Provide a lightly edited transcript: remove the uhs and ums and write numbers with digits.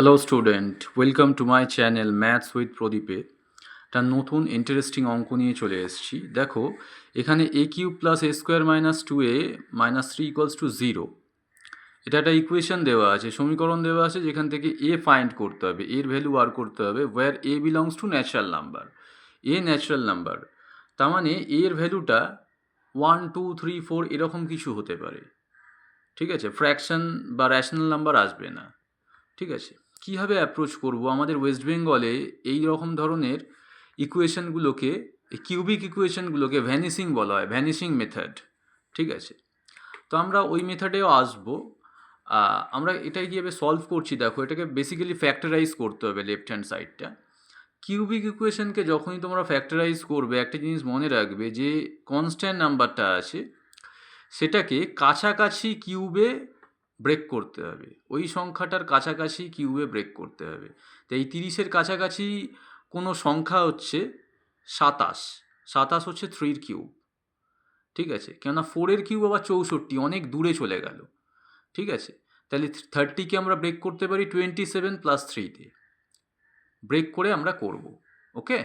Hello student, welcome to my channel maths with প্রদীপে। একটা নতুন ইন্টারেস্টিং অঙ্ক নিয়ে চলে এসেছি। দেখো, এখানে a cube plus a square minus two a minus three equals to zero. এটা একটা ইকুয়েশন দেওয়া আছে, সমীকরণ দেওয়া আছে, যেখান থেকে এ ফাইন্ড করতে হবে, এর ভ্যালু বার করতে হবে, where a belongs to natural number. A natural number, তার মানে এর ভ্যালুটা 1 2 3 4 এরকম কিছু হতে পারে। ঠিক আছে, ফ্র্যাকশন বা র্যাশনাল নাম্বার আসবে না। ঠিক আছে, কীভাবে অ্যাপ্রোচ করব? আমাদের ওয়েস্ট বেঙ্গলে এই রকম ধরনের ইকুয়েশনগুলোকে, কিউবিক ইকুয়েশনগুলোকে ভ্যানিসিং বলা হয়, ভ্যানিসিং মেথড। ঠিক আছে, তো আমরা ওই মেথডেও আসবো। আমরা এটাই কীভাবে সলভ করছি দেখো, এটাকে বেসিক্যালি ফ্যাক্টরাইজ করতে হবে লেফট হ্যান্ড সাইডটা। কিউবিক ইকুয়েশনকে যখনই তোমরা ফ্যাক্টরাইজ করবে, একটা জিনিস মনে রাখবে যে কনস্ট্যান্ট নাম্বারটা আছে সেটাকে কাছাকাছি কিউবে ব্রেক করতে হবে, ওই সংখ্যাটার কাছাকাছি কিউবে ব্রেক করতে হবে। তো এই 30-এর কাছাকাছি কোনো সংখ্যা হচ্ছে 27। 27 হচ্ছে 3-র কিউব। ঠিক আছে, কেননা 4-এর কিউব আবার 64, অনেক দূরে চলে গেল। ঠিক আছে, তাহলে 30কে আমরা ব্রেক করতে পারি 27 + 3 তে। ব্রেক করে আমরা করব। ওকে।